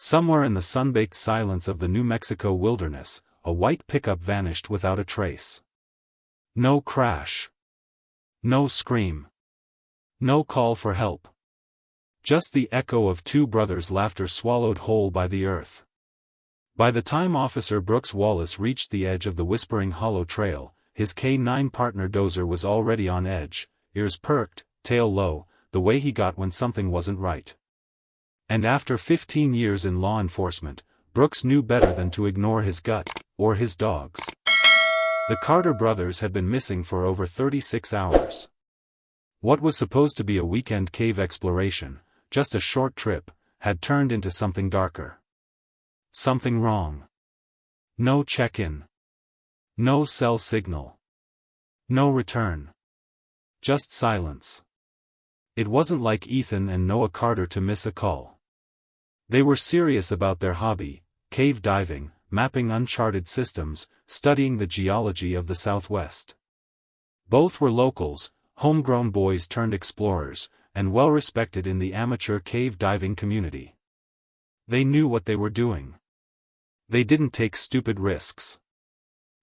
Somewhere in the sun-baked silence of the New Mexico wilderness, a white pickup vanished without a trace. No crash. No scream. No call for help. Just the echo of two brothers' laughter swallowed whole by the earth. By the time Officer Brooks Wallace reached the edge of the Whispering Hollow Trail, his K-9 partner Dozer was already on edge, ears perked, tail low, the way he got when something wasn't right. And after 15 years in law enforcement, Brooks knew better than to ignore his gut, or his dogs. The Carter brothers had been missing for over 36 hours. What was supposed to be a weekend cave exploration, just a short trip, had turned into something darker. Something wrong. No check-in. No cell signal. No return. Just silence. It wasn't like Ethan and Noah Carter to miss a call. They were serious about their hobby, cave diving, mapping uncharted systems, studying the geology of the Southwest. Both were locals, homegrown boys turned explorers, and well-respected in the amateur cave diving community. They knew what they were doing. They didn't take stupid risks.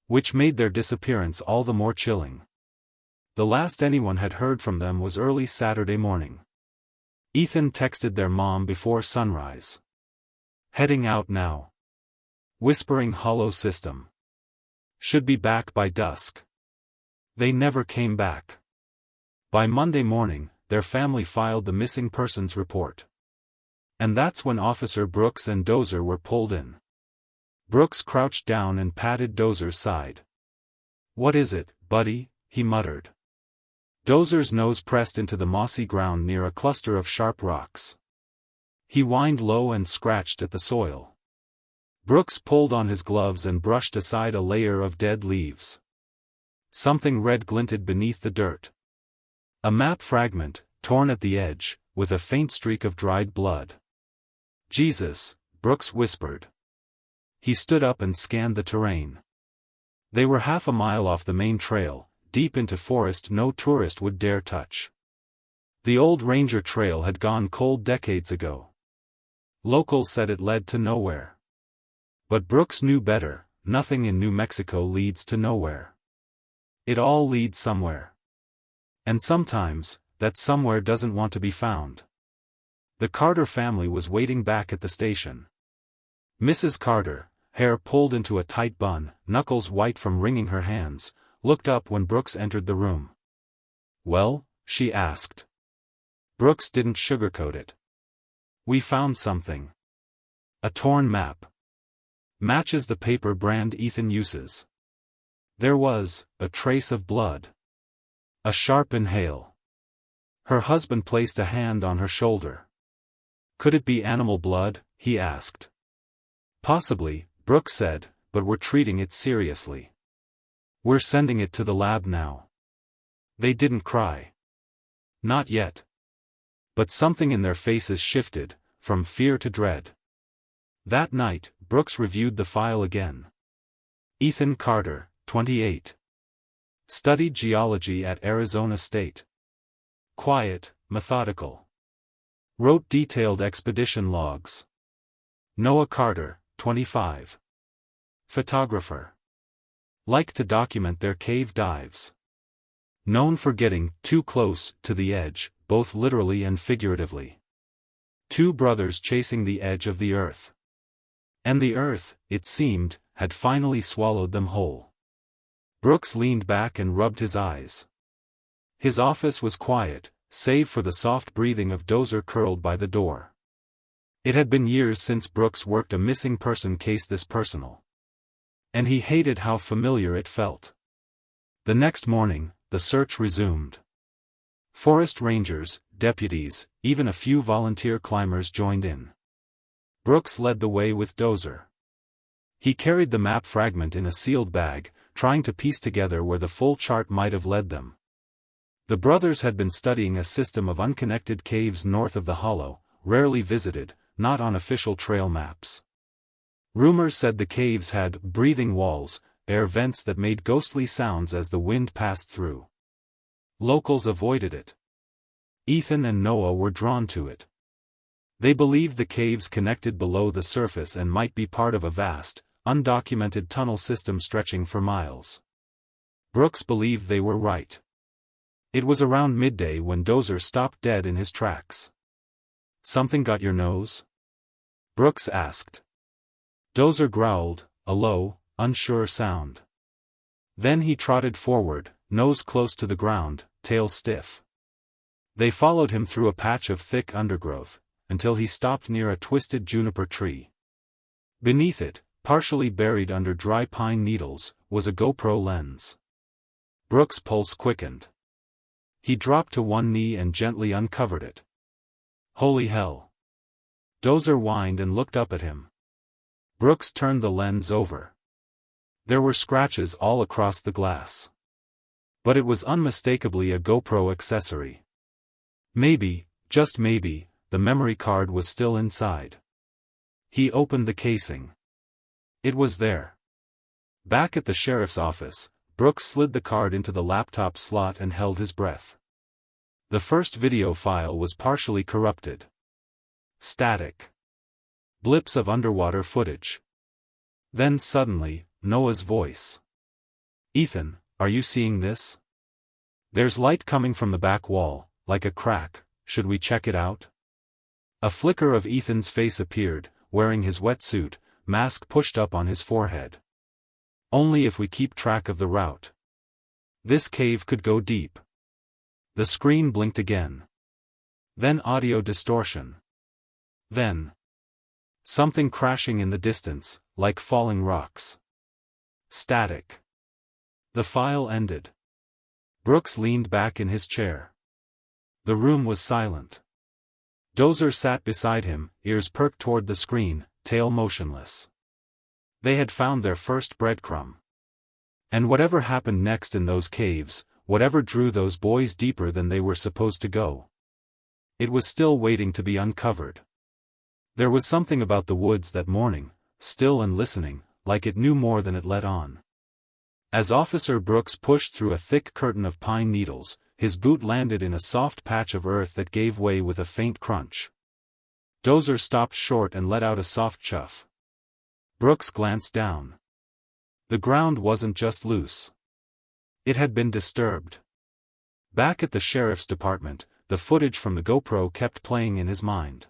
Which made their disappearance all the more chilling. The last anyone had heard from them was early Saturday morning. Ethan texted their mom before sunrise. Heading out now. Whispering Hollow System. Should be back by dusk. They never came back. By Monday morning, their family filed the missing persons report. And that's when Officer Brooks and Dozer were pulled in. Brooks crouched down and patted Dozer's side. "What is it, buddy?" he muttered. Dozer's nose pressed into the mossy ground near a cluster of sharp rocks. He whined low and scratched at the soil. Brooks pulled on his gloves and brushed aside a layer of dead leaves. Something red glinted beneath the dirt. A map fragment, torn at the edge, with a faint streak of dried blood. "Jesus," Brooks whispered. He stood up and scanned the terrain. They were half a mile off the main trail, deep into forest no tourist would dare touch. The old ranger trail had gone cold decades ago. Locals said it led to nowhere. But Brooks knew better, nothing in New Mexico leads to nowhere. It all leads somewhere. And sometimes, that somewhere doesn't want to be found. The Carter family was waiting back at the station. Mrs. Carter, hair pulled into a tight bun, knuckles white from wringing her hands, looked up when Brooks entered the room. "Well?" she asked. Brooks didn't sugarcoat it. "We found something. A torn map. Matches the paper brand Ethan uses. There was a trace of blood. A sharp inhale." Her husband placed a hand on her shoulder. "Could it be animal blood?" he asked. "Possibly," Brooks said, "but we're treating it seriously. We're sending it to the lab now." They didn't cry. Not yet. But something in their faces shifted, from fear to dread. That night, Brooks reviewed the file again. Ethan Carter, 28. Studied geology at Arizona State. Quiet, methodical. Wrote detailed expedition logs. Noah Carter, 25. Photographer. Liked to document their cave dives. Known for getting too close to the edge, both literally and figuratively. Two brothers chasing the edge of the earth. And the earth, it seemed, had finally swallowed them whole. Brooks leaned back and rubbed his eyes. His office was quiet, save for the soft breathing of Dozer curled by the door. It had been years since Brooks worked a missing person case this personal. And he hated how familiar it felt. The next morning, the search resumed. Forest rangers, deputies, even a few volunteer climbers joined in. Brooks led the way with Dozer. He carried the map fragment in a sealed bag, trying to piece together where the full chart might have led them. The brothers had been studying a system of unconnected caves north of the hollow, rarely visited, not on official trail maps. Rumors said the caves had breathing walls, air vents that made ghostly sounds as the wind passed through. Locals avoided it. Ethan and Noah were drawn to it. They believed the caves connected below the surface and might be part of a vast, undocumented tunnel system stretching for miles. Brooks believed they were right. It was around midday when Dozer stopped dead in his tracks. "Something got your nose?" Brooks asked. Dozer growled, a low, unsure sound. Then he trotted forward, nose close to the ground, tail stiff. They followed him through a patch of thick undergrowth, until he stopped near a twisted juniper tree. Beneath it, partially buried under dry pine needles, was a GoPro lens. Brooks' pulse quickened. He dropped to one knee and gently uncovered it. "Holy hell!" Dozer whined and looked up at him. Brooks turned the lens over. There were scratches all across the glass. But it was unmistakably a GoPro accessory. Maybe, just maybe, the memory card was still inside. He opened the casing. It was there. Back at the sheriff's office, Brooks slid the card into the laptop slot and held his breath. The first video file was partially corrupted. Static. Blips of underwater footage. Then suddenly, Noah's voice. "Ethan, are you seeing this? There's light coming from the back wall, like a crack. Should we check it out?" A flicker of Ethan's face appeared, wearing his wetsuit, mask pushed up on his forehead. "Only if we keep track of the route. This cave could go deep." The screen blinked again. Then audio distortion. Then something crashing in the distance, like falling rocks. Static. The file ended. Brooks leaned back in his chair. The room was silent. Dozer sat beside him, ears perked toward the screen, tail motionless. They had found their first breadcrumb. And whatever happened next in those caves, whatever drew those boys deeper than they were supposed to go, it was still waiting to be uncovered. There was something about the woods that morning, still and listening, like it knew more than it let on. As Officer Brooks pushed through a thick curtain of pine needles, his boot landed in a soft patch of earth that gave way with a faint crunch. Dozer stopped short and let out a soft chuff. Brooks glanced down. The ground wasn't just loose. It had been disturbed. Back at the sheriff's department, the footage from the GoPro kept playing in his mind.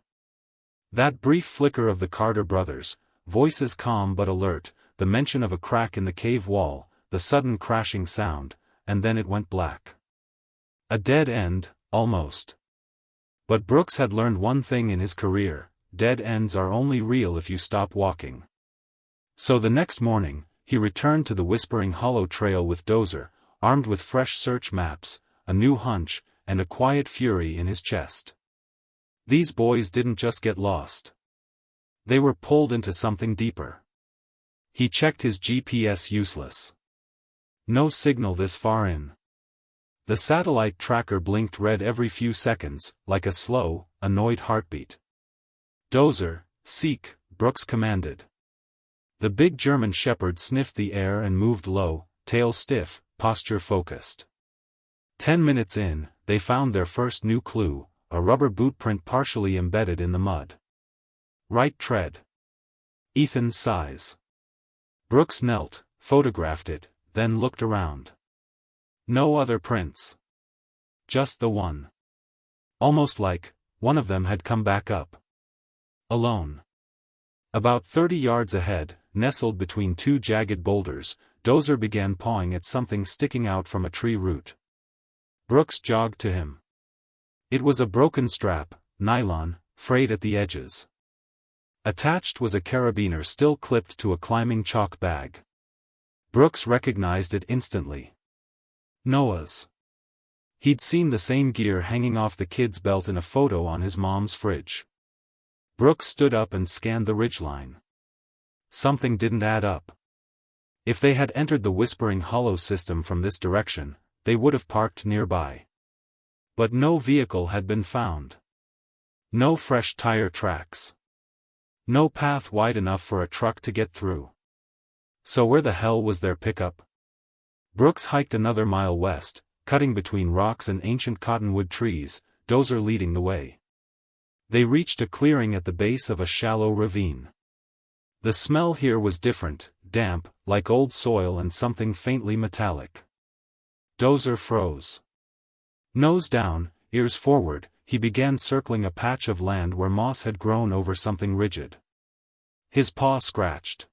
That brief flicker of the Carter brothers, voices calm but alert, the mention of a crack in the cave wall, the sudden crashing sound, and then it went black. A dead end, almost. But Brooks had learned one thing in his career: dead ends are only real if you stop walking. So the next morning, he returned to the Whispering Hollow Trail with Dozer, armed with fresh search maps, a new hunch, and a quiet fury in his chest. These boys didn't just get lost. They were pulled into something deeper. He checked his GPS, useless. No signal this far in. The satellite tracker blinked red every few seconds, like a slow, annoyed heartbeat. "Dozer, seek," Brooks commanded. The big German shepherd sniffed the air and moved low, tail stiff, posture focused. 10 minutes in, they found their first new clue, a rubber boot print partially embedded in the mud. Right tread. Ethan's size. Brooks knelt, photographed it, then looked around. No other prints. Just the one. Almost like one of them had come back up. Alone. About 30 yards ahead, nestled between two jagged boulders, Dozer began pawing at something sticking out from a tree root. Brooks jogged to him. It was a broken strap, nylon, frayed at the edges. Attached was a carabiner still clipped to a climbing chalk bag. Brooks recognized it instantly. Noah's. He'd seen the same gear hanging off the kid's belt in a photo on his mom's fridge. Brooks stood up and scanned the ridgeline. Something didn't add up. If they had entered the Whispering Hollow system from this direction, they would have parked nearby. But no vehicle had been found. No fresh tire tracks. No path wide enough for a truck to get through. So where the hell was their pickup? Brooks hiked another mile west, cutting between rocks and ancient cottonwood trees, Dozer leading the way. They reached a clearing at the base of a shallow ravine. The smell here was different, damp, like old soil and something faintly metallic. Dozer froze. Nose down, ears forward, he began circling a patch of land where moss had grown over something rigid. His paw scratched.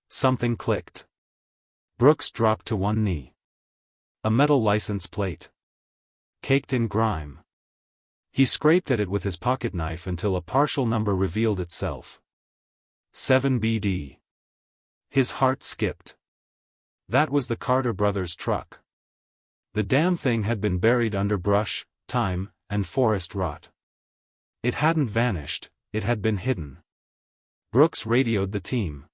Something clicked. Brooks dropped to one knee. A metal license plate. Caked in grime. He scraped at it with his pocket knife until a partial number revealed itself. 7BD. His heart skipped. That was the Carter brothers' truck. The damn thing had been buried under brush, time, and forest rot. It hadn't vanished, it had been hidden. Brooks radioed the team.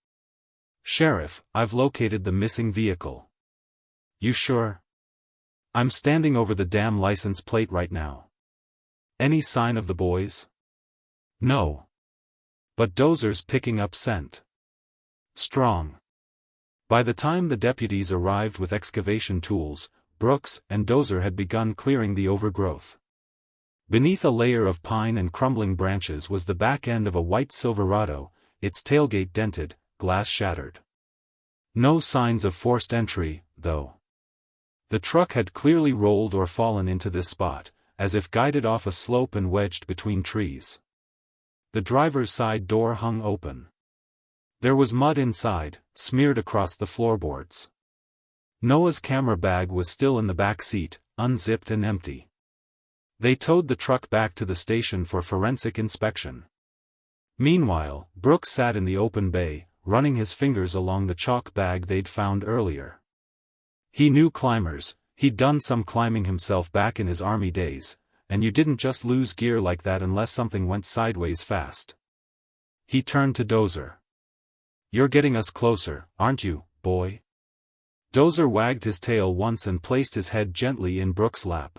"Sheriff, I've located the missing vehicle." "You sure?" "I'm standing over the damn license plate right now." "Any sign of the boys?" "No. But Dozer's picking up scent. Strong." By the time the deputies arrived with excavation tools, Brooks and Dozer had begun clearing the overgrowth. Beneath a layer of pine and crumbling branches was the back end of a white Silverado, its tailgate dented, glass shattered. No signs of forced entry, though. The truck had clearly rolled or fallen into this spot, as if guided off a slope and wedged between trees. The driver's side door hung open. There was mud inside, smeared across the floorboards. Noah's camera bag was still in the back seat, unzipped and empty. They towed the truck back to the station for forensic inspection. Meanwhile, Brooks sat in the open bay, running his fingers along the chalk bag they'd found earlier. He knew climbers, he'd done some climbing himself back in his army days, and you didn't just lose gear like that unless something went sideways fast. He turned to Dozer. "You're getting us closer, aren't you, boy?" Dozer wagged his tail once and placed his head gently in Brooks' lap.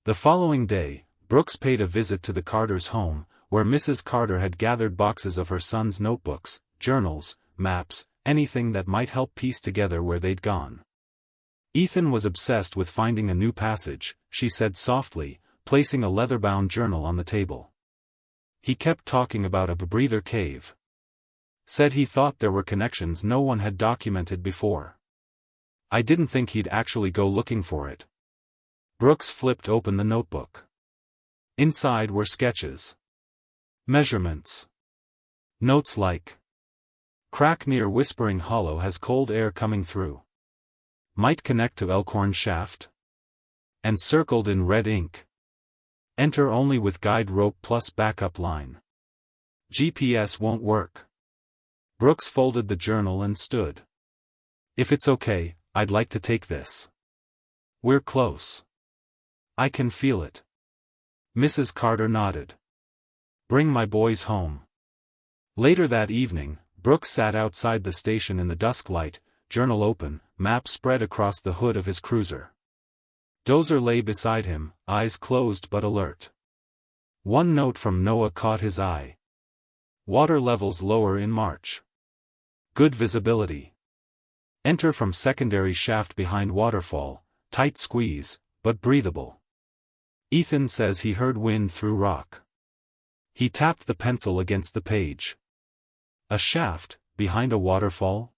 The following day, Brooks paid a visit to the Carters' home, where Mrs. Carter had gathered boxes of her son's notebooks, journals, maps, anything that might help piece together where they'd gone. "Ethan was obsessed with finding a new passage," she said softly, placing a leather-bound journal on the table. "He kept talking about a breather cave. Said he thought there were connections no one had documented before. I didn't think he'd actually go looking for it." Brooks flipped open the notebook. Inside were sketches. Measurements. Notes like, "Crack near Whispering Hollow has cold air coming through. Might connect to Elkhorn Shaft." And circled in red ink, "Enter only with guide rope plus backup line. GPS won't work." Brooks folded the journal and stood. "If it's okay, I'd like to take this. We're close. I can feel it." Mrs. Carter nodded. "Bring my boys home." Later that evening, Brooks sat outside the station in the dusk light, journal open, map spread across the hood of his cruiser. Dozer lay beside him, eyes closed but alert. One note from Noah caught his eye. "Water levels lower in March. Good visibility. Enter from secondary shaft behind waterfall, tight squeeze, but breathable. Ethan says he heard wind through rock." He tapped the pencil against the page. A shaft, behind a waterfall?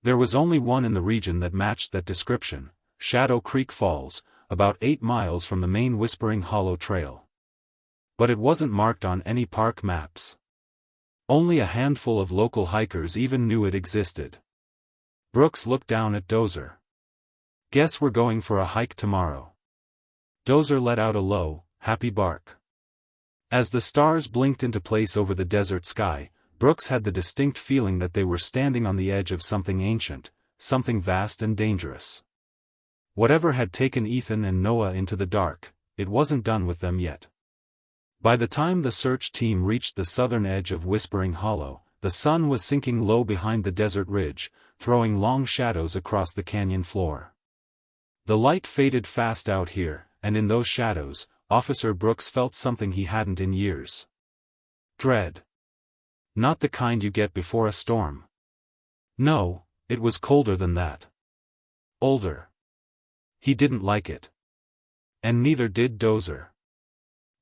There was only one in the region that matched that description, Shadow Creek Falls, about 8 miles from the main Whispering Hollow Trail. But it wasn't marked on any park maps. Only a handful of local hikers even knew it existed. Brooks looked down at Dozer. "Guess we're going for a hike tomorrow." Dozer let out a low, happy bark. As the stars blinked into place over the desert sky, Brooks had the distinct feeling that they were standing on the edge of something ancient, something vast and dangerous. Whatever had taken Ethan and Noah into the dark, it wasn't done with them yet. By the time the search team reached the southern edge of Whispering Hollow, the sun was sinking low behind the desert ridge, throwing long shadows across the canyon floor. The light faded fast out here, and in those shadows, Officer Brooks felt something he hadn't in years. Dread. Not the kind you get before a storm. No, it was colder than that. Older. He didn't like it. And neither did Dozer.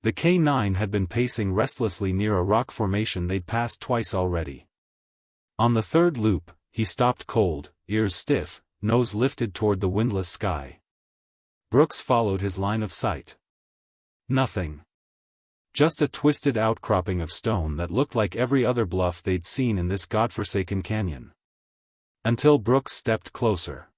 The K9 had been pacing restlessly near a rock formation they'd passed twice already. On the third loop, he stopped cold, ears stiff, nose lifted toward the windless sky. Brooks followed his line of sight. Nothing. Just a twisted outcropping of stone that looked like every other bluff they'd seen in this godforsaken canyon. Until Brooks stepped closer.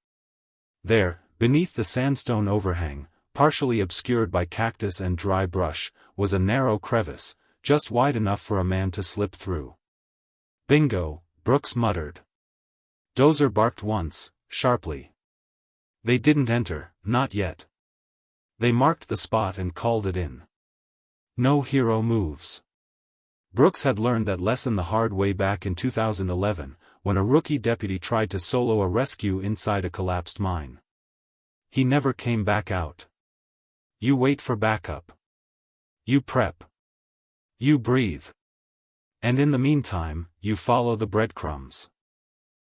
There, beneath the sandstone overhang, partially obscured by cactus and dry brush, was a narrow crevice, just wide enough for a man to slip through. Bingo, Brooks muttered. Dozer barked once, sharply. They didn't enter, not yet. They marked the spot and called it in. No hero moves. Brooks had learned that lesson the hard way back in 2011, when a rookie deputy tried to solo a rescue inside a collapsed mine. He never came back out. You wait for backup. You prep. You breathe. And in the meantime, you follow the breadcrumbs.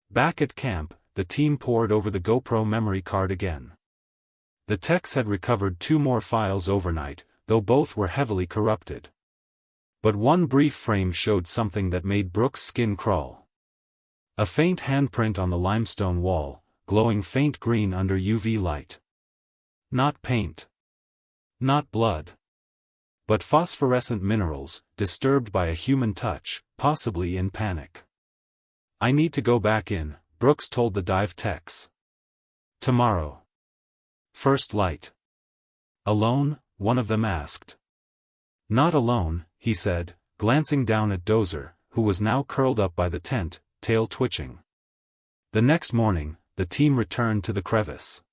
Back at camp, the team pored over the GoPro memory card again. The techs had recovered 2 more files overnight, though both were heavily corrupted. But one brief frame showed something that made Brooks' skin crawl. A faint handprint on the limestone wall, glowing faint green under UV light. Not paint. Not blood. But phosphorescent minerals, disturbed by a human touch, possibly in panic. I need to go back in, Brooks told the dive techs. Tomorrow. First light. Alone? One of them asked. Not alone, he said, glancing down at Dozer, who was now curled up by the tent, tail twitching. The next morning, the team returned to the crevice.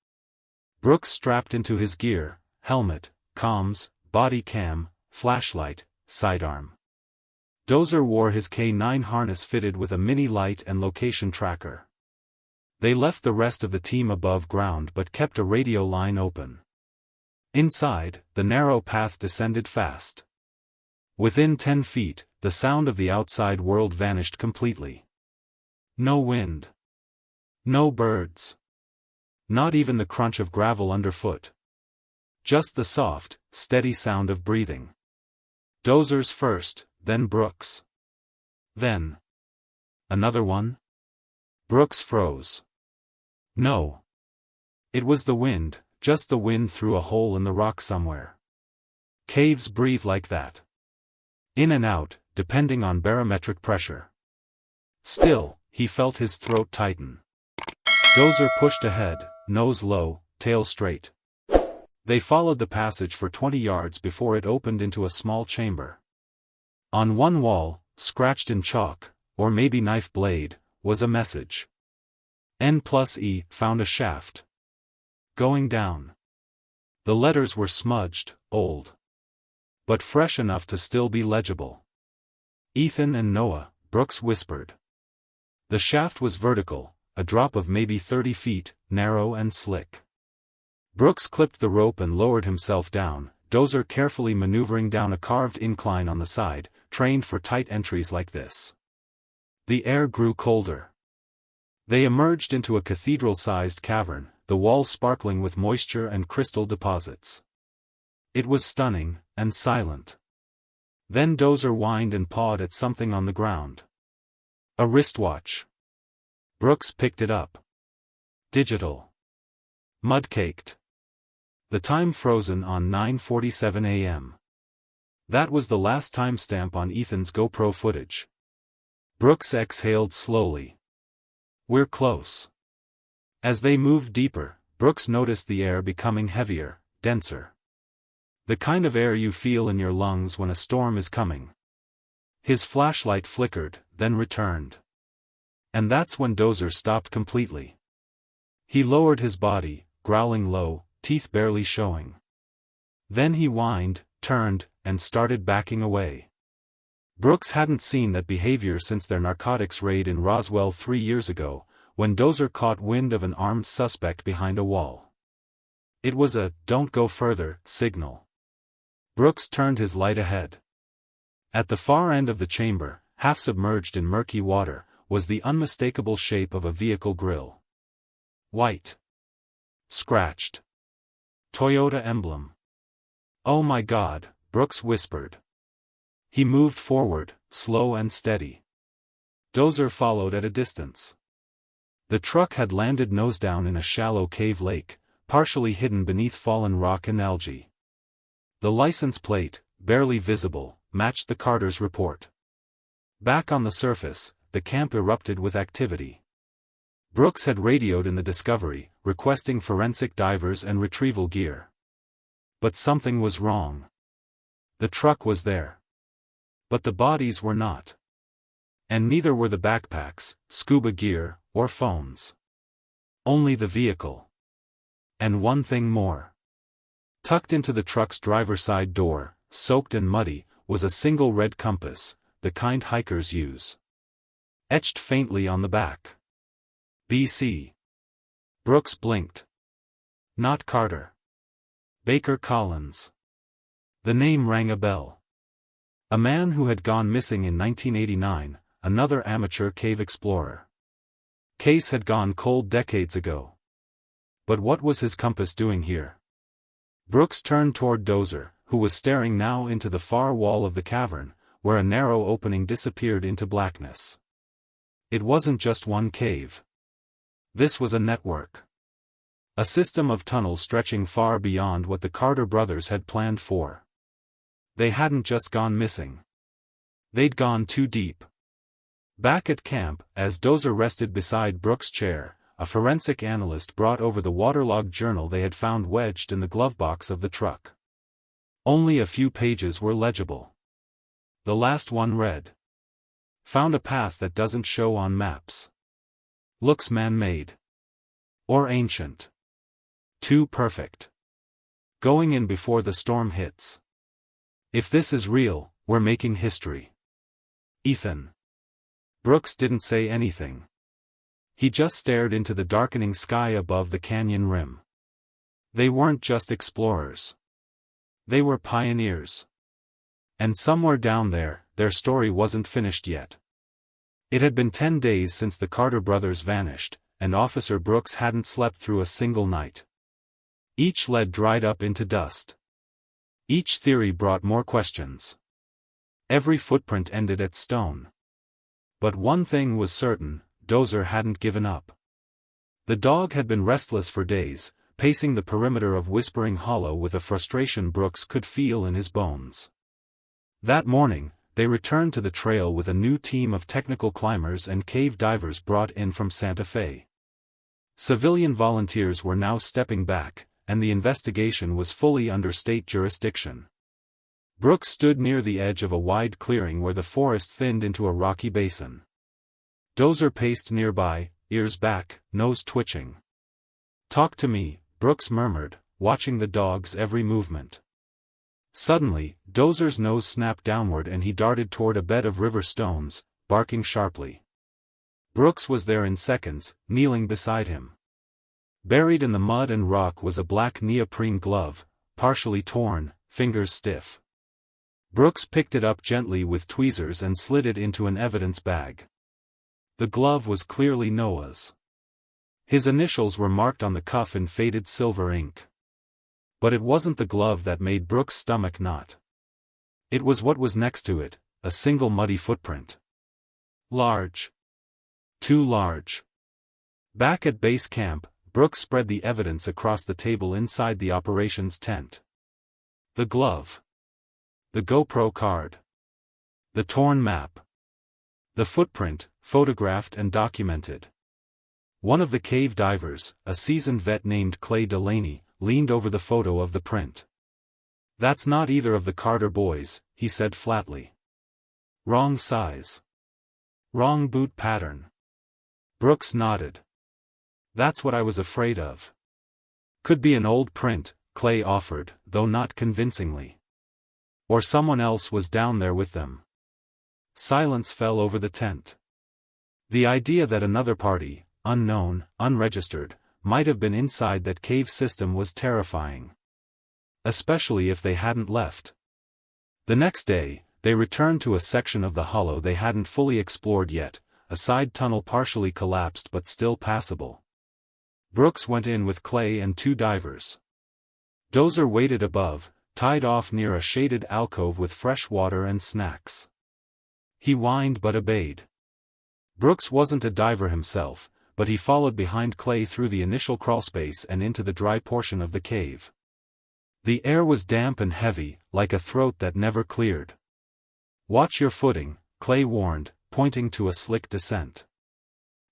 Brooks strapped into his gear, helmet, comms, body cam, flashlight, sidearm. Dozer wore his K9 harness fitted with a mini light and location tracker. They left the rest of the team above ground but kept a radio line open. Inside, the narrow path descended fast. Within 10 feet, the sound of the outside world vanished completely. No wind. No birds. Not even the crunch of gravel underfoot. Just the soft, steady sound of breathing. Dozer's first, then Brooks. Then. Another one? Brooks froze. No. It was the wind, just the wind through a hole in the rock somewhere. Caves breathe like that. In and out, depending on barometric pressure. Still, he felt his throat tighten. Dozer pushed ahead, nose low, tail straight. They followed the passage for 20 yards before it opened into a small chamber. On one wall, scratched in chalk, or maybe knife blade, was a message. N+E found a shaft. Going down. The letters were smudged, old. But fresh enough to still be legible. Ethan and Noah, Brooks whispered. The shaft was vertical, a drop of maybe 30 feet, narrow and slick. Brooks clipped the rope and lowered himself down, Dozer carefully maneuvering down a carved incline on the side, trained for tight entries like this. The air grew colder. They emerged into a cathedral-sized cavern, the walls sparkling with moisture and crystal deposits. It was stunning, and silent. Then Dozer whined and pawed at something on the ground. A wristwatch. Brooks picked it up. Digital. Mud-caked. The time frozen on 9:47 a.m. That was the last timestamp on Ethan's GoPro footage. Brooks exhaled slowly. We're close. As they moved deeper, Brooks noticed the air becoming heavier, denser. The kind of air you feel in your lungs when a storm is coming. His flashlight flickered, then returned. And that's when Dozer stopped completely. He lowered his body, growling low, teeth barely showing. Then he whined, turned, and started backing away. Brooks hadn't seen that behavior since their narcotics raid in Roswell 3 years ago, when Dozer caught wind of an armed suspect behind a wall. It was a "don't go further" signal. Brooks turned his light ahead. At the far end of the chamber, half submerged in murky water, was the unmistakable shape of a vehicle grille. White. Scratched. Toyota emblem. Oh my God, Brooks whispered. He moved forward, slow and steady. Dozer followed at a distance. The truck had landed nose down in a shallow cave lake, partially hidden beneath fallen rock and algae. The license plate, barely visible, matched the Carter's report. Back on the surface, the camp erupted with activity. Brooks had radioed in the Discovery, requesting forensic divers and retrieval gear. But something was wrong. The truck was there. But the bodies were not. And neither were the backpacks, scuba gear, or phones. Only the vehicle. And one thing more. Tucked into the truck's driver's side door, soaked and muddy, was a single red compass, the kind hikers use. Etched faintly on the back. BC. Brooks blinked. Not Carter. Baker Collins. The name rang a bell. A man who had gone missing in 1989, another amateur cave explorer. Case had gone cold decades ago. But what was his compass doing here? Brooks turned toward Dozer, who was staring now into the far wall of the cavern, where a narrow opening disappeared into blackness. It wasn't just one cave. This was a network. A system of tunnels stretching far beyond what the Carter brothers had planned for. They hadn't just gone missing. They'd gone too deep. Back at camp, as Dozer rested beside Brooks' chair, a forensic analyst brought over the waterlogged journal they had found wedged in the glove box of the truck. Only a few pages were legible. The last one read. Found a path that doesn't show on maps. Looks man-made. Or ancient. Too perfect. Going in before the storm hits. If this is real, we're making history. Ethan. Brooks didn't say anything. He just stared into the darkening sky above the canyon rim. They weren't just explorers. They were pioneers. And somewhere down there, their story wasn't finished yet. It had been 10 days since the Carter brothers vanished, and Officer Brooks hadn't slept through a single night. Each lead dried up into dust. Each theory brought more questions. Every footprint ended at stone. But one thing was certain, Dozer hadn't given up. The dog had been restless for days, pacing the perimeter of Whispering Hollow with a frustration Brooks could feel in his bones. That morning, they returned to the trail with a new team of technical climbers and cave divers brought in from Santa Fe. Civilian volunteers were now stepping back, and the investigation was fully under state jurisdiction. Brooks stood near the edge of a wide clearing where the forest thinned into a rocky basin. Dozer paced nearby, ears back, nose twitching. Talk to me, Brooks murmured, watching the dog's every movement. Suddenly, Dozer's nose snapped downward and he darted toward a bed of river stones, barking sharply. Brooks was there in seconds, kneeling beside him. Buried in the mud and rock was a black neoprene glove, partially torn, fingers stiff. Brooks picked it up gently with tweezers and slid it into an evidence bag. The glove was clearly Noah's. His initials were marked on the cuff in faded silver ink. But it wasn't the glove that made Brooks' stomach knot. It was what was next to it, a single muddy footprint. Large. Too large. Back at base camp, Brooks spread the evidence across the table inside the operations tent. The glove. The GoPro card. The torn map. The footprint, photographed and documented. One of the cave divers, a seasoned vet named Clay Delaney, leaned over the photo of the print. That's not either of the Carter boys, he said flatly. Wrong size. Wrong boot pattern. Brooks nodded. That's what I was afraid of. Could be an old print, Clay offered, though not convincingly. Or someone else was down there with them. Silence fell over the tent. The idea that another party, unknown, unregistered, might have been inside that cave system was terrifying. Especially if they hadn't left. The next day, they returned to a section of the hollow they hadn't fully explored yet, a side tunnel partially collapsed but still passable. Brooks went in with Clay and 2 divers. Dozer waited above, tied off near a shaded alcove with fresh water and snacks. He whined but obeyed. Brooks wasn't a diver himself, but he followed behind Clay through the initial crawlspace and into the dry portion of the cave. The air was damp and heavy, like a throat that never cleared. "Watch your footing," Clay warned, pointing to a slick descent.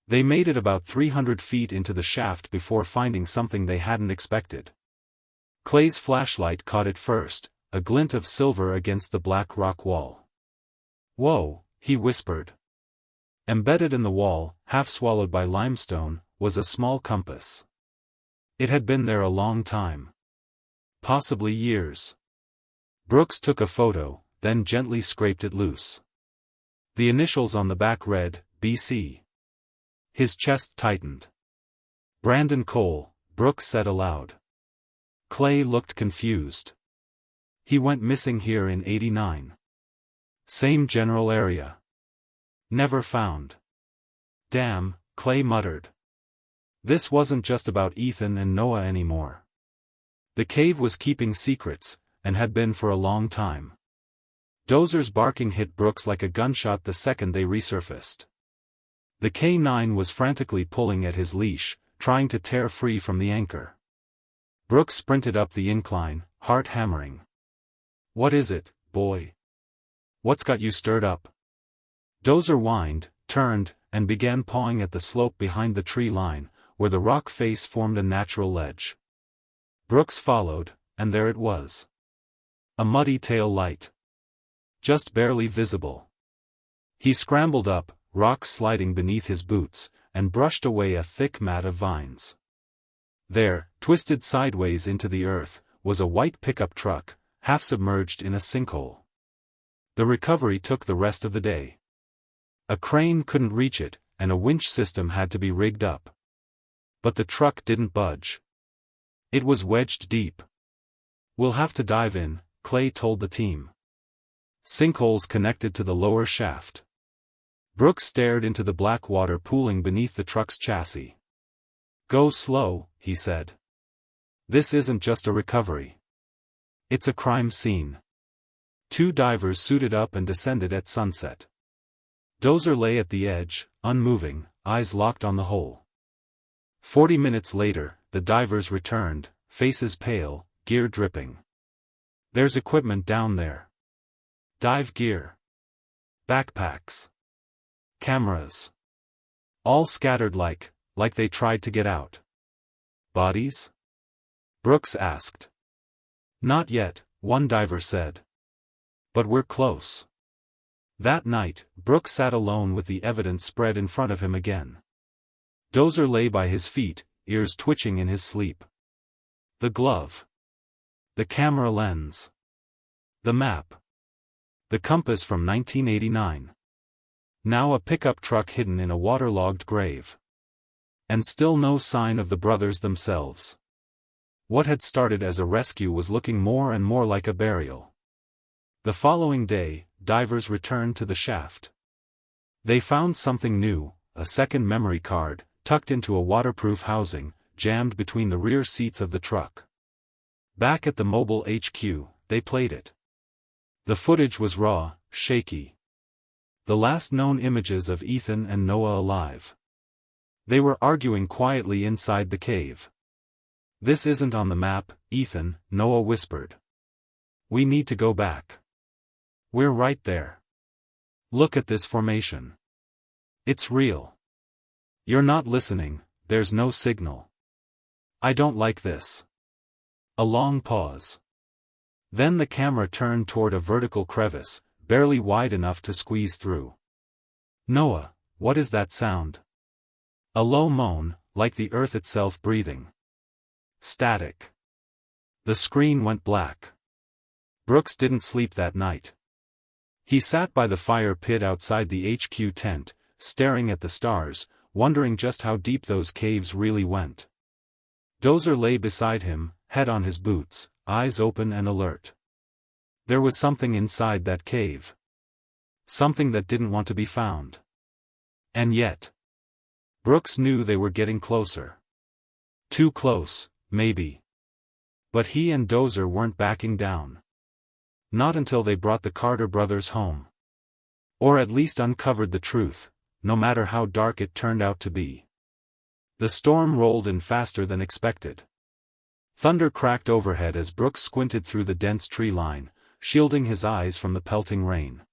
They made it about 300 feet into the shaft before finding something they hadn't expected. Clay's flashlight caught it first, a glint of silver against the black rock wall. "Whoa," he whispered. Embedded in the wall, half swallowed by limestone, was a small compass. It had been there a long time. Possibly years. Brooks took a photo, then gently scraped it loose. The initials on the back read, BC. His chest tightened. "Brandon Cole," Brooks said aloud. Clay looked confused. "He went missing here in '89. Same general area. Never found." "Damn," Clay muttered. This wasn't just about Ethan and Noah anymore. The cave was keeping secrets, and had been for a long time. Dozer's barking hit Brooks like a gunshot the second they resurfaced. The K9 was frantically pulling at his leash, trying to tear free from the anchor. Brooks sprinted up the incline, heart hammering. "What is it, boy? What's got you stirred up?" Dozer whined, turned, and began pawing at the slope behind the tree line, where the rock face formed a natural ledge. Brooks followed, and there it was. A muddy tail light. Just barely visible. He scrambled up, rocks sliding beneath his boots, and brushed away a thick mat of vines. There, twisted sideways into the earth, was a white pickup truck, half submerged in a sinkhole. The recovery took the rest of the day. A crane couldn't reach it, and a winch system had to be rigged up. But the truck didn't budge. It was wedged deep. "We'll have to dive in," Clay told the team. "Sinkholes connected to the lower shaft." Brooks stared into the black water pooling beneath the truck's chassis. "Go slow," he said. "This isn't just a recovery. It's a crime scene." Two divers suited up and descended at sunset. Dozer lay at the edge, unmoving, eyes locked on the hole. 40 minutes later, the divers returned, faces pale, gear dripping. "There's equipment down there. Dive gear. Backpacks. Cameras. All scattered like they tried to get out." "Bodies?" Brooks asked. "Not yet," one diver said. "But we're close." That night, Brooks sat alone with the evidence spread in front of him again. Dozer lay by his feet, ears twitching in his sleep. The glove. The camera lens. The map. The compass from 1989. Now a pickup truck hidden in a waterlogged grave. And still no sign of the brothers themselves. What had started as a rescue was looking more and more like a burial. The following day, divers returned to the shaft. They found something new, a second memory card, tucked into a waterproof housing, jammed between the rear seats of the truck. Back at the mobile HQ, they played it. The footage was raw, shaky. The last known images of Ethan and Noah alive. They were arguing quietly inside the cave. "This isn't on the map, Ethan," Noah whispered. "We need to go back. We're right there. Look at this formation. It's real. You're not listening, there's no signal. I don't like this." A long pause. Then the camera turned toward a vertical crevice, barely wide enough to squeeze through. "Noah, what is that sound?" A low moan, like the earth itself breathing. Static. The screen went black. Brooks didn't sleep that night. He sat by the fire pit outside the HQ tent, staring at the stars, wondering just how deep those caves really went. Dozer lay beside him, head on his boots, eyes open and alert. There was something inside that cave. Something that didn't want to be found. And yet, Brooks knew they were getting closer. Too close, maybe. But he and Dozer weren't backing down. Not until they brought the Carter brothers home. Or at least uncovered the truth, no matter how dark it turned out to be. The storm rolled in faster than expected. Thunder cracked overhead as Brooks squinted through the dense tree line, shielding his eyes from the pelting rain.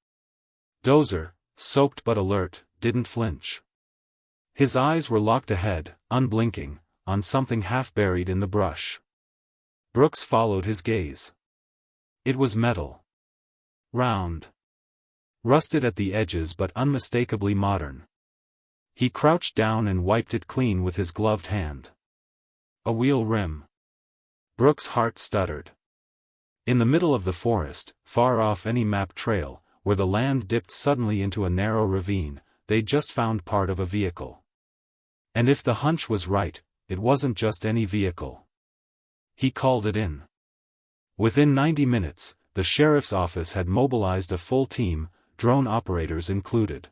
Dozer, soaked but alert, didn't flinch. His eyes were locked ahead, unblinking, on something half buried in the brush. Brooks followed his gaze. It was metal. Round. Rusted at the edges but unmistakably modern. He crouched down and wiped it clean with his gloved hand. A wheel rim. Brooks' heart stuttered. In the middle of the forest, far off any map trail, where the land dipped suddenly into a narrow ravine, they'd just found part of a vehicle. And if the hunch was right, it wasn't just any vehicle. He called it in. Within 90 minutes, the sheriff's office had mobilized a full team, drone operators included.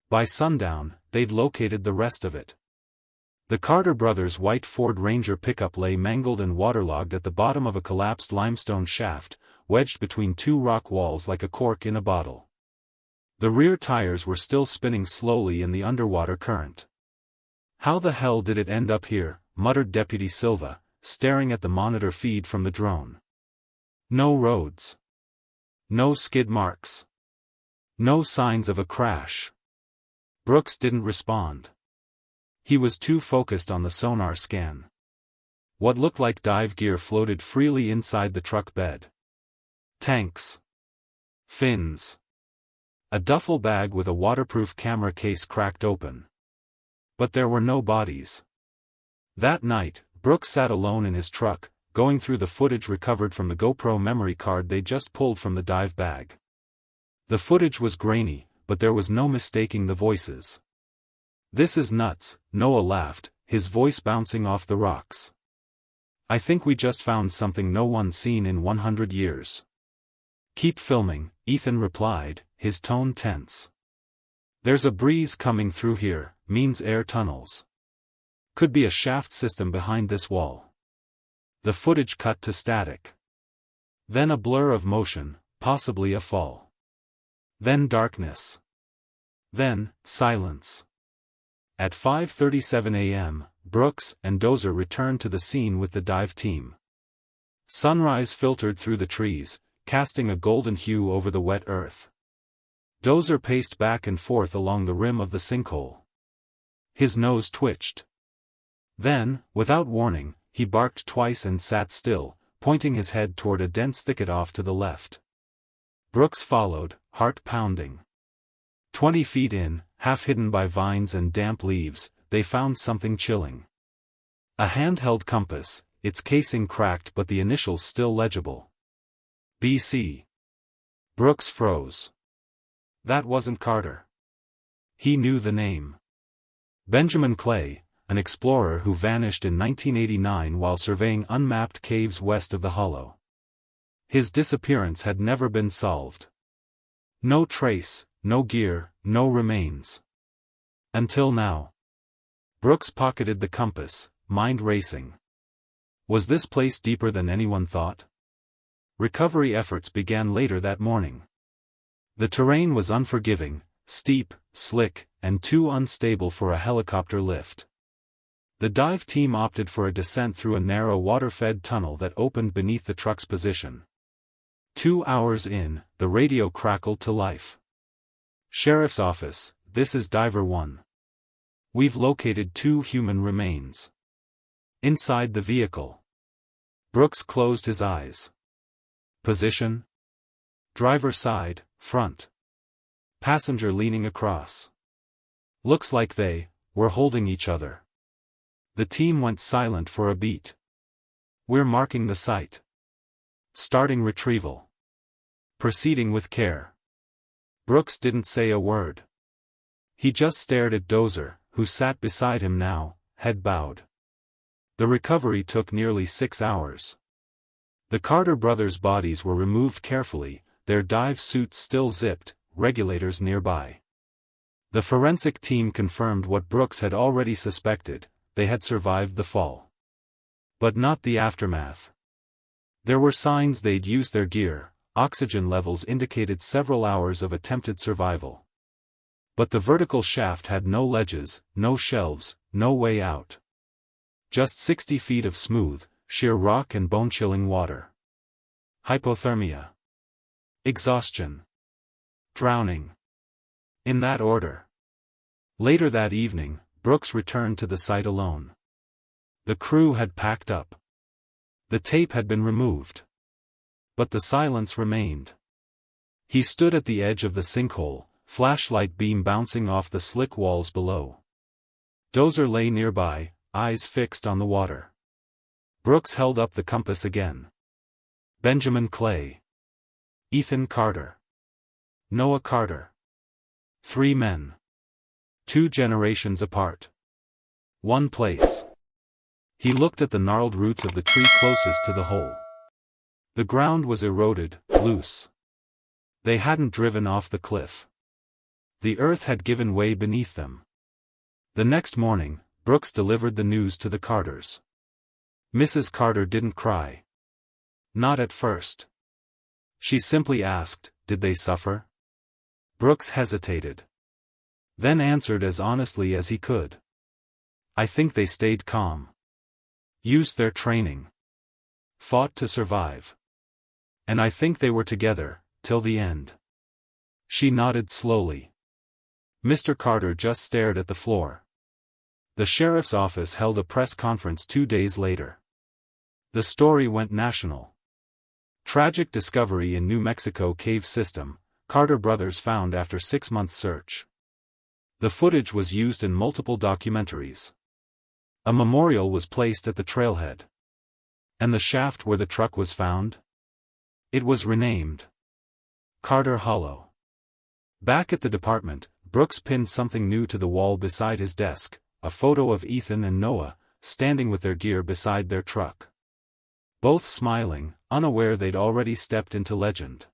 By sundown, they'd located the rest of it. The Carter brothers' white Ford Ranger pickup lay mangled and waterlogged at the bottom of a collapsed limestone shaft, wedged between two rock walls like a cork in a bottle. The rear tires were still spinning slowly in the underwater current. "How the hell did it end up here?" muttered Deputy Silva, staring at the monitor feed from the drone. No roads. No skid marks. No signs of a crash. Brooks didn't respond. He was too focused on the sonar scan. What looked like dive gear floated freely inside the truck bed. Tanks. Fins. A duffel bag with a waterproof camera case cracked open. But there were no bodies. That night, Brooks sat alone in his truck, going through the footage recovered from the GoPro memory card they just pulled from the dive bag. The footage was grainy, but there was no mistaking the voices. "This is nuts," Noah laughed, his voice bouncing off the rocks. "I think we just found something no one's seen in 100 years. "Keep filming," Ethan replied, his tone tense. "There's a breeze coming through here, means air tunnels. Could be a shaft system behind this wall." The footage cut to static. Then a blur of motion, possibly a fall. Then darkness. Then, silence. At 5:37 a.m., Brooks and Dozer returned to the scene with the dive team. Sunrise filtered through the trees, casting a golden hue over the wet earth. Dozer paced back and forth along the rim of the sinkhole. His nose twitched. Then, without warning, he barked twice and sat still, pointing his head toward a dense thicket off to the left. Brooks followed, heart pounding. 20 feet in, half hidden by vines and damp leaves, they found something chilling. A handheld compass, its casing cracked but the initials still legible. BC. Brooks froze. That wasn't Carter. He knew the name. Benjamin Clay, an explorer who vanished in 1989 while surveying unmapped caves west of the Hollow. His disappearance had never been solved. No trace, no gear, no remains. Until now. Brooks pocketed the compass, mind racing. Was this place deeper than anyone thought? Recovery efforts began later that morning. The terrain was unforgiving, steep, slick, and too unstable for a helicopter lift. The dive team opted for a descent through a narrow water-fed tunnel that opened beneath the truck's position. 2 hours in, the radio crackled to life. "Sheriff's office, this is Diver 1. We've located 2 human remains. Inside the vehicle." Brooks closed his eyes. Position? Driver side, front. Passenger leaning across. Looks like they were holding each other. The team went silent for a beat. "We're marking the site. Starting retrieval. Proceeding with care." Brooks didn't say a word. He just stared at Dozer, who sat beside him now, head bowed. The recovery took nearly 6 hours. The Carter brothers' bodies were removed carefully, their dive suits still zipped, regulators nearby. The forensic team confirmed what Brooks had already suspected: they had survived the fall. But not the aftermath. There were signs they'd used their gear, oxygen levels indicated several hours of attempted survival. But the vertical shaft had no ledges, no shelves, no way out. Just 60 feet of smooth, sheer rock and bone-chilling water. Hypothermia. Exhaustion. Drowning. In that order. Later that evening, Brooks returned to the site alone. The crew had packed up. The tape had been removed. But the silence remained. He stood at the edge of the sinkhole, flashlight beam bouncing off the slick walls below. Dozer lay nearby, eyes fixed on the water. Brooks held up the compass again. Benjamin Clay. Ethan Carter. Noah Carter. 3 men. 2 generations apart. 1 place. He looked at the gnarled roots of the tree closest to the hole. The ground was eroded, loose. They hadn't driven off the cliff. The earth had given way beneath them. The next morning, Brooks delivered the news to the Carters. Mrs. Carter didn't cry. Not at first. She simply asked, "Did they suffer?" Brooks hesitated. Then answered as honestly as he could. "I think they stayed calm. Used their training. Fought to survive. And I think they were together, till the end." She nodded slowly. Mr. Carter just stared at the floor. The sheriff's office held a press conference 2 days later. The story went national. Tragic discovery in New Mexico cave system, Carter brothers found after 6-month search. The footage was used in multiple documentaries. A memorial was placed at the trailhead. And the shaft where the truck was found? It was renamed Carter Hollow. Back at the department, Brooks pinned something new to the wall beside his desk, a photo of Ethan and Noah, standing with their gear beside their truck. Both smiling, unaware they'd already stepped into legend.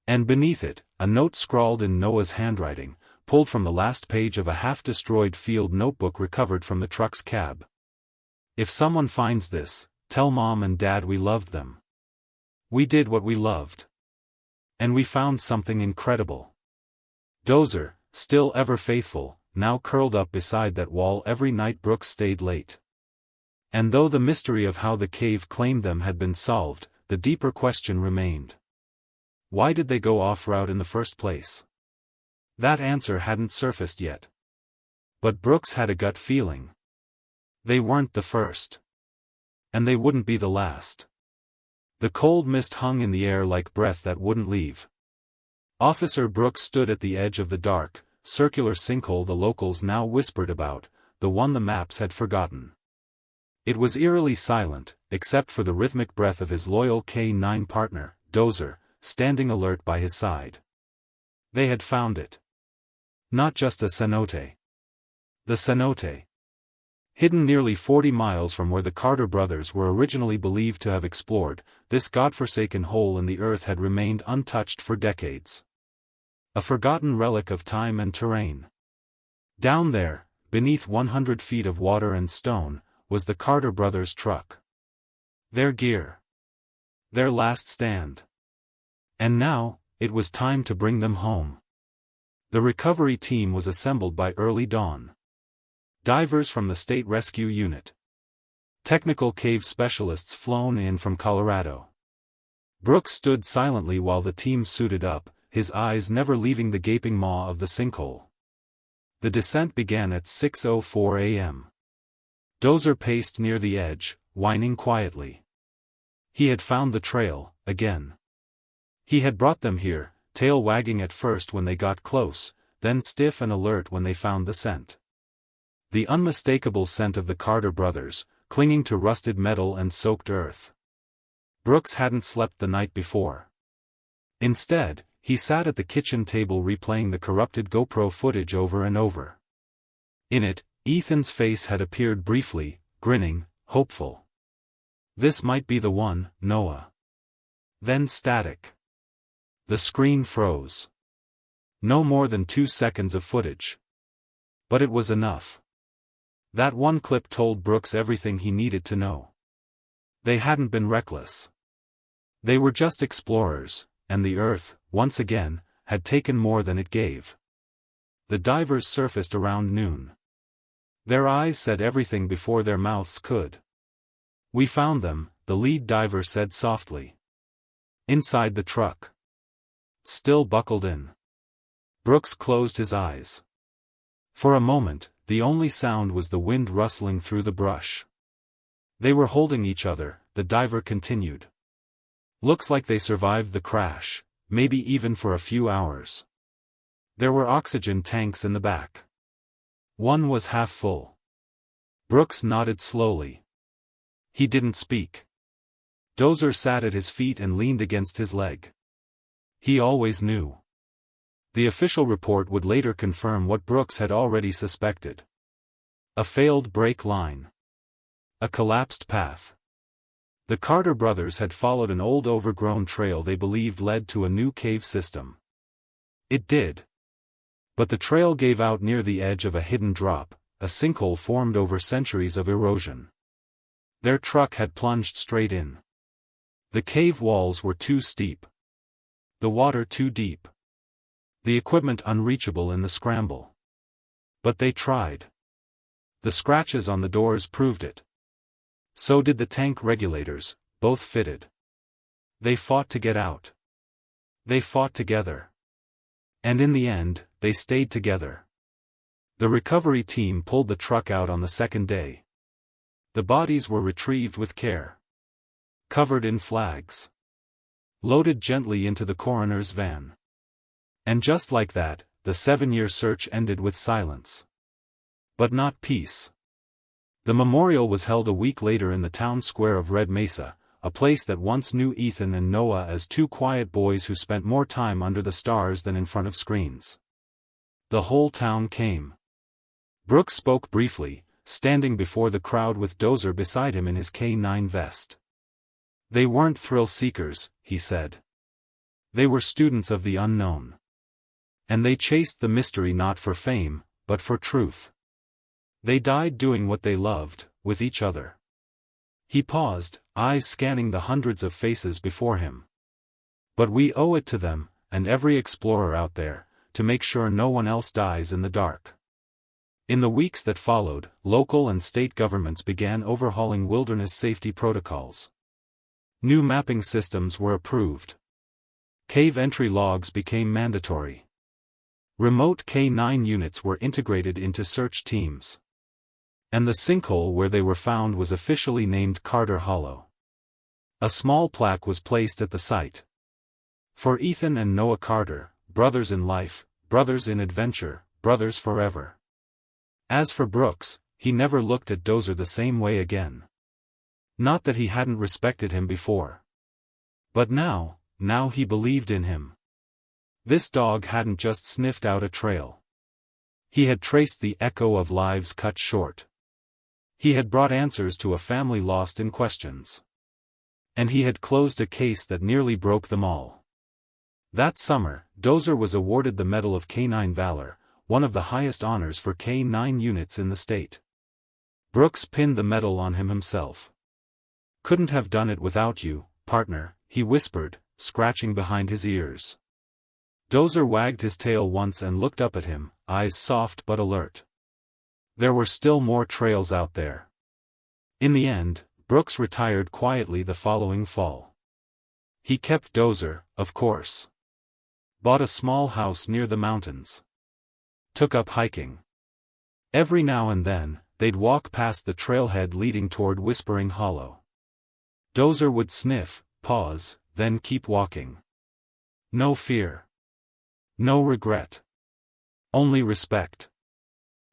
And beneath it, a note scrawled in Noah's handwriting, pulled from the last page of a half-destroyed field notebook recovered from the truck's cab. "If someone finds this, tell Mom and Dad we loved them. We did what we loved. And we found something incredible." Dozer, still ever faithful, now curled up beside that wall every night. Brooks stayed late. And though the mystery of how the cave claimed them had been solved, the deeper question remained. Why did they go off-route in the first place? That answer hadn't surfaced yet. But Brooks had a gut feeling. They weren't the first. And they wouldn't be the last. The cold mist hung in the air like breath that wouldn't leave. Officer Brooks stood at the edge of the dark, circular sinkhole the locals now whispered about, the one the maps had forgotten. It was eerily silent, except for the rhythmic breath of his loyal K-9 partner, Dozer, standing alert by his side. They had found it. Not just a cenote. The cenote. Hidden nearly 40 miles from where the Carter brothers were originally believed to have explored, this godforsaken hole in the earth had remained untouched for decades. A forgotten relic of time and terrain. Down there, beneath 100 feet of water and stone, was the Carter brothers' truck. Their gear. Their last stand. And now, it was time to bring them home. The recovery team was assembled by early dawn. Divers from the State Rescue Unit. Technical cave specialists flown in from Colorado. Brooks stood silently while the team suited up, his eyes never leaving the gaping maw of the sinkhole. The descent began at 6:04 a.m. Dozer paced near the edge, whining quietly. He had found the trail, again. He had brought them here, tail wagging at first when they got close, then stiff and alert when they found the scent. The unmistakable scent of the Carter brothers, clinging to rusted metal and soaked earth. Brooks hadn't slept the night before. Instead, he sat at the kitchen table replaying the corrupted GoPro footage over and over. In it, Ethan's face had appeared briefly, grinning, hopeful. This might be the one, Noah. Then static. The screen froze. No more than 2 seconds of footage. But it was enough. That one clip told Brooks everything he needed to know. They hadn't been reckless. They were just explorers, and the earth, once again, had taken more than it gave. The divers surfaced around noon. Their eyes said everything before their mouths could. "We found them," the lead diver said softly. "Inside the truck. Still buckled in." Brooks closed his eyes. For a moment, the only sound was the wind rustling through the brush. "They were holding each other," the diver continued. "Looks like they survived the crash, maybe even for a few hours. There were oxygen tanks in the back. One was half full." Brooks nodded slowly. He didn't speak. Dozer sat at his feet and leaned against his leg. He always knew. The official report would later confirm what Brooks had already suspected. A failed brake line. A collapsed path. The Carter brothers had followed an old overgrown trail they believed led to a new cave system. It did. But the trail gave out near the edge of a hidden drop, a sinkhole formed over centuries of erosion. Their truck had plunged straight in. The cave walls were too steep. The water too deep. The equipment unreachable in the scramble. But they tried. The scratches on the doors proved it. So did the tank regulators, both fitted. They fought to get out. They fought together. And in the end, they stayed together. The recovery team pulled the truck out on the second day. The bodies were retrieved with care. Covered in flags. Loaded gently into the coroner's van. And just like that, the 7-year search ended with silence. But not peace. The memorial was held a week later in the town square of Red Mesa, a place that once knew Ethan and Noah as two quiet boys who spent more time under the stars than in front of screens. The whole town came. Brooks spoke briefly, standing before the crowd with Dozer beside him in his K9 vest. "They weren't thrill-seekers," he said. "They were students of the unknown. And they chased the mystery not for fame, but for truth. They died doing what they loved, with each other." He paused, eyes scanning the hundreds of faces before him. "But we owe it to them, and every explorer out there, to make sure no one else dies in the dark." In the weeks that followed, local and state governments began overhauling wilderness safety protocols. New mapping systems were approved. Cave entry logs became mandatory. Remote K9 units were integrated into search teams. And the sinkhole where they were found was officially named Carter Hollow. A small plaque was placed at the site. For Ethan and Noah Carter, brothers in life, brothers in adventure, brothers forever. As for Brooks, he never looked at Dozer the same way again. Not that he hadn't respected him before. But now he believed in him. This dog hadn't just sniffed out a trail. He had traced the echo of lives cut short. He had brought answers to a family lost in questions. And he had closed a case that nearly broke them all. That summer, Dozer was awarded the Medal of Canine Valor, one of the highest honors for K9 units in the state. Brooks pinned the medal on him himself. "Couldn't have done it without you, partner," he whispered, scratching behind his ears. Dozer wagged his tail once and looked up at him, eyes soft but alert. There were still more trails out there. In the end, Brooks retired quietly the following fall. He kept Dozer, of course. Bought a small house near the mountains. Took up hiking. Every now and then, they'd walk past the trailhead leading toward Whispering Hollow. Dozer would sniff, pause, then keep walking. No fear. No regret. Only respect.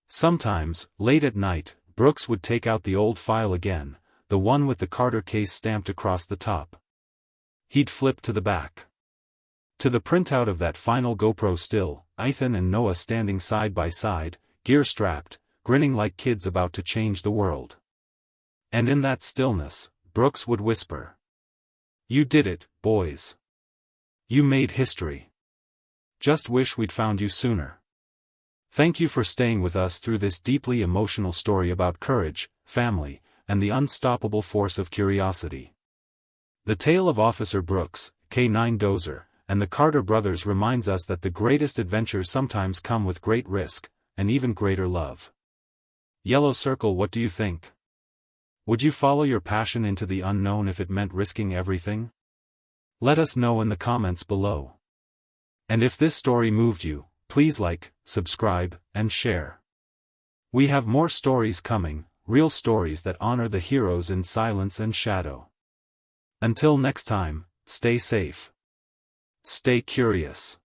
Sometimes, late at night, Brooks would take out the old file again, the one with the Carter case stamped across the top. He'd flip to the back. To the printout of that final GoPro still, Ethan and Noah standing side by side, gear-strapped, grinning like kids about to change the world. And in that stillness, Brooks would whisper. "You did it, boys. You made history. Just wish we'd found you sooner. Thank you for staying with us through this deeply emotional story about courage, family, and the unstoppable force of curiosity." The tale of Officer Brooks, K9 Dozer, and the Carter brothers reminds us that the greatest adventures sometimes come with great risk, and even greater love. Yellow Circle, what do you think? Would you follow your passion into the unknown if it meant risking everything? Let us know in the comments below. And if this story moved you, please like, subscribe, and share. We have more stories coming, real stories that honor the heroes in silence and shadow. Until next time, stay safe. Stay curious.